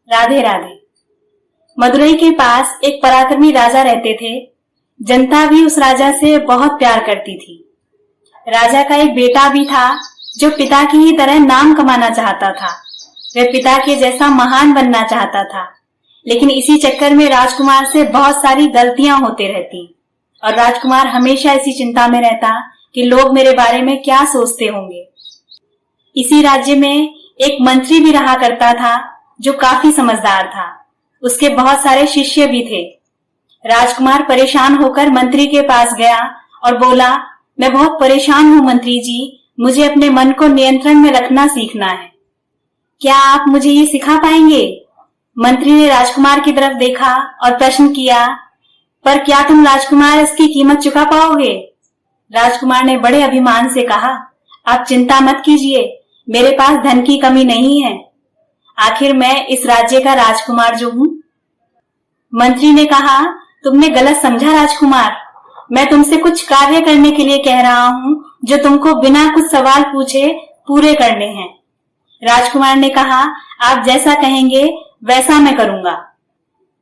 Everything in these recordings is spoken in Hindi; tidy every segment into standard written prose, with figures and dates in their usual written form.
राधे राधे। मदुरई के पास एक पराक्रमी राजा रहते थे। जनता भी उस राजा से बहुत प्यार करती थी। राजा का एक बेटा भी था जो पिता की ही तरह नाम कमाना चाहता था। वह पिता के जैसा महान बनना चाहता था, लेकिन इसी चक्कर में राजकुमार से बहुत सारी गलतियां होते रहती और राजकुमार हमेशा इसी चिंता में रहता कि लोग मेरे बारे में क्या सोचते होंगे। इसी राज्य में एक मंत्री भी रहा करता था जो काफी समझदार था। उसके बहुत सारे शिष्य भी थे। राजकुमार परेशान होकर मंत्री के पास गया और बोला, मैं बहुत परेशान हूँ मंत्री जी, मुझे अपने मन को नियंत्रण में रखना सीखना है। क्या आप मुझे ये सिखा पाएंगे? मंत्री ने राजकुमार की तरफ देखा और प्रश्न किया, पर क्या तुम राजकुमार इसकी कीमत चुका पाओगे? राजकुमार ने बड़े अभिमान से कहा, आप चिंता मत कीजिए, मेरे पास धन की कमी नहीं है। आखिर मैं इस राज्य का राजकुमार जो हूँ। मंत्री ने कहा, तुमने गलत समझा राजकुमार, मैं तुमसे कुछ कार्य करने के लिए कह रहा हूँ जो तुमको बिना कुछ सवाल पूछे पूरे करने हैं। राजकुमार ने कहा, आप जैसा कहेंगे वैसा मैं करूंगा।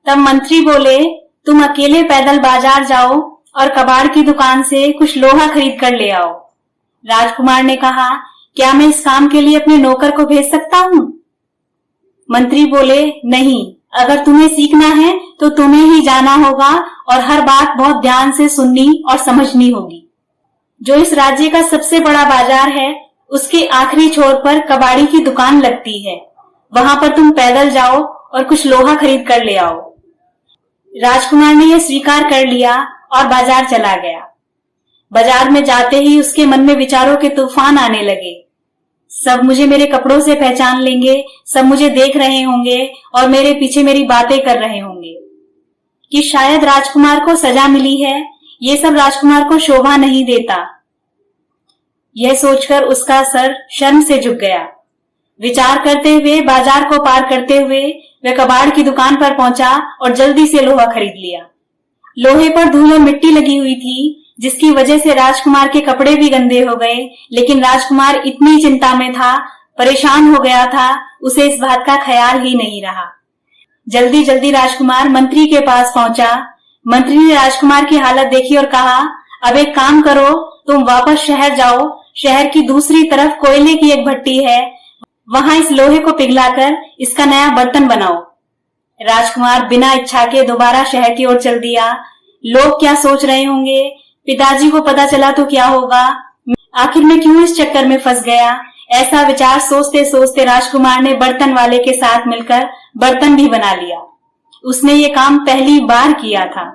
तब मंत्री बोले, तुम अकेले पैदल बाजार जाओ और कबाड़ की दुकान से कुछ लोहा खरीद कर ले आओ। राजकुमार ने कहा, क्या मैं इस काम के लिए अपने नौकर को भेज सकता हूँ? मंत्री बोले, नहीं, अगर तुम्हें सीखना है तो तुम्हें ही जाना होगा और हर बात बहुत ध्यान से सुननी और समझनी होगी। जो इस राज्य का सबसे बड़ा बाजार है, उसके आखिरी छोर पर कबाड़ी की दुकान लगती है। वहां पर तुम पैदल जाओ और कुछ लोहा खरीद कर ले आओ। राजकुमार ने यह स्वीकार कर लिया और बाजार चला गया। बाजार में जाते ही उसके मन में विचारों के तूफान आने लगे। सब मुझे मेरे कपड़ों से पहचान लेंगे, सब मुझे देख रहे होंगे और मेरे पीछे मेरी बातें कर रहे होंगे कि शायद राजकुमार को सजा मिली है। ये सब राजकुमार को शोभा नहीं देता। यह सोचकर उसका सर शर्म से झुक गया। विचार करते हुए बाजार को पार करते हुए वह कबाड़ की दुकान पर पहुंचा और जल्दी से लोहा खरीद लिया। लोहे पर धूल और मिट्टी लगी हुई थी, जिसकी वजह से राजकुमार के कपड़े भी गंदे हो गए, लेकिन राजकुमार इतनी चिंता में था, परेशान हो गया था, उसे इस बात का ख्याल ही नहीं रहा। जल्दी जल्दी राजकुमार मंत्री के पास पहुंचा। मंत्री ने राजकुमार की हालत देखी और कहा, अब एक काम करो, तुम वापस शहर जाओ। शहर की दूसरी तरफ कोयले की एक भट्टी है, वहां इस लोहे को पिघलाकर इसका नया बर्तन बनाओ। राजकुमार बिना इच्छा के दोबारा शहर की ओर चल दिया। लोग क्या सोच रहे होंगे, पिताजी को पता चला तो क्या होगा, आखिर मैं क्यों इस चक्कर में फंस गया? ऐसा विचार सोचते सोचते राजकुमार ने बर्तन वाले के साथ मिलकर बर्तन भी बना लिया। उसने ये काम पहली बार किया था।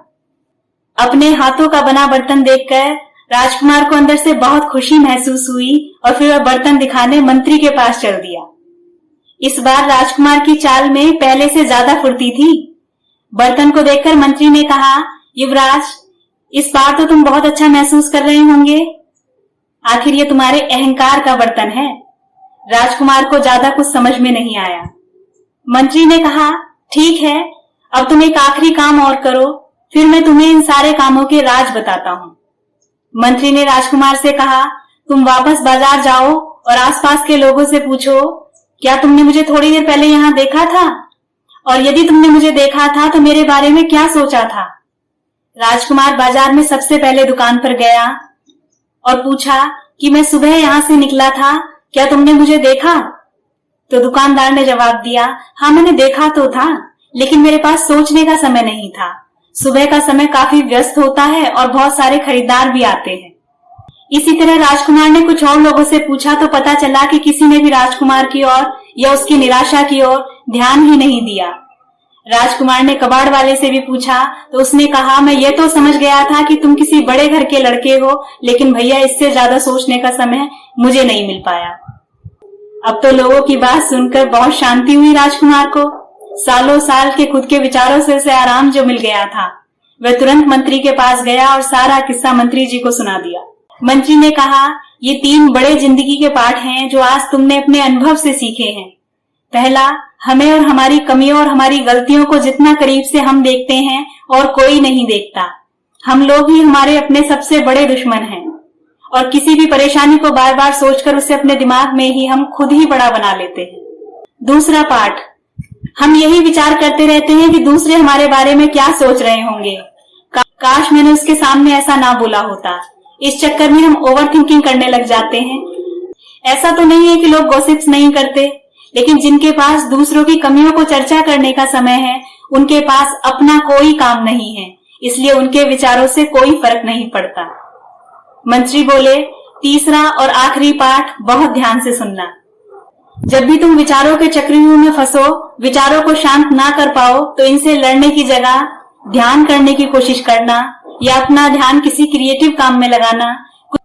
अपने हाथों का बना बर्तन देखकर राजकुमार को अंदर से बहुत खुशी महसूस हुई और फिर वह बर्तन दिखाने मंत्री के पास चल दिया। इस बार राजकुमार की चाल में पहले से ज्यादा फुर्ती थी। बर्तन को देखकर मंत्री ने कहा, युवराज, इस बार तो तुम बहुत अच्छा महसूस कर रहे होंगे। आखिर ये तुम्हारे अहंकार का बर्तन है। राजकुमार को ज्यादा कुछ समझ में नहीं आया। मंत्री ने कहा, ठीक है, अब तुम एक आखिरी काम और करो, फिर मैं तुम्हें इन सारे कामों के राज बताता हूँ। मंत्री ने राजकुमार से कहा, तुम वापस बाजार जाओ और आसपास के लोगों से पूछो, क्या तुमने मुझे थोड़ी देर पहले यहाँ देखा था? और यदि तुमने मुझे देखा था तो मेरे बारे में क्या सोचा था? राजकुमार बाजार में सबसे पहले दुकान पर गया और पूछा कि मैं सुबह यहाँ से निकला था, क्या तुमने मुझे देखा? तो दुकानदार ने जवाब दिया, हाँ मैंने देखा तो था, लेकिन मेरे पास सोचने का समय नहीं था। सुबह का समय काफी व्यस्त होता है और बहुत सारे खरीदार भी आते हैं। इसी तरह राजकुमार ने कुछ और लोगों से पूछा तो पता चला कि किसी ने भी राजकुमार की ओर या उसकी निराशा की ओर ध्यान ही नहीं दिया। राजकुमार ने कबाड़ वाले से भी पूछा तो उसने कहा, मैं ये तो समझ गया था कि तुम किसी बड़े घर के लड़के हो, लेकिन भैया इससे ज्यादा सोचने का समय मुझे नहीं मिल पाया। अब तो लोगों की बात सुनकर बहुत शांति हुई राजकुमार को। सालों साल के खुद के विचारों से उसे आराम जो मिल गया था। वह तुरंत मंत्री के पास गया और सारा किस्सा मंत्री जी को सुना दिया। मंत्री ने कहा, ये 3 बड़े जिंदगी के पाठ हैं जो आज तुमने अपने अनुभव से सीखे हैं। पहला, हमें और हमारी कमियों और हमारी गलतियों को जितना करीब से हम देखते हैं और कोई नहीं देखता। हम लोग ही हमारे अपने सबसे बड़े दुश्मन हैं और किसी भी परेशानी को बार बार सोचकर उसे अपने दिमाग में ही हम खुद ही बड़ा बना लेते हैं। दूसरा पाठ, हम यही विचार करते रहते हैं कि दूसरे हमारे बारे में क्या सोच रहे होंगे, काश मैंने उसके सामने ऐसा ना बोला होता। इस चक्कर में हम ओवर थिंकिंग करने लग जाते हैं। ऐसा तो नहीं है कि लोग गॉसिप्स नहीं करते, लेकिन जिनके पास दूसरों की कमियों को चर्चा करने का समय है, उनके पास अपना कोई काम नहीं है, इसलिए उनके विचारों से कोई फर्क नहीं पड़ता। मंत्री बोले, तीसरा और आखिरी पाठ बहुत ध्यान से सुनना। जब भी तुम विचारों के चक्रव्यूह में फंसो, विचारों को शांत ना कर पाओ, तो इनसे लड़ने की जगह ध्यान करने की कोशिश करना या अपना ध्यान किसी क्रिएटिव काम में लगाना,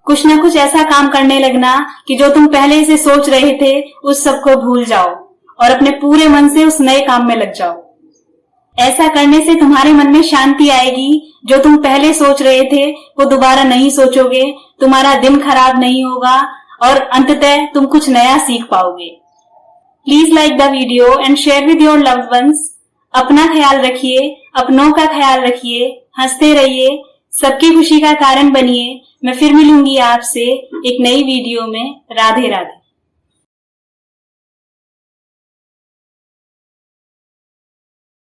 कुछ ना कुछ ऐसा काम करने लगना कि जो तुम पहले से सोच रहे थे उस सब को भूल जाओ और अपने पूरे मन से उस नए काम में लग जाओ। ऐसा करने से तुम्हारे मन में शांति आएगी। जो तुम पहले सोच रहे थे वो दोबारा नहीं सोचोगे, तुम्हारा दिन खराब नहीं होगा और अंततः तुम कुछ नया सीख पाओगे। Please like the video and share with your loved ones. अपना ख्याल रखिए, अपनों का ख्याल रखिए, हंसते रहिए, सबकी खुशी का कारण बनिए। मैं फिर मिलूंगी आपसे एक नई वीडियो में। राधे राधे।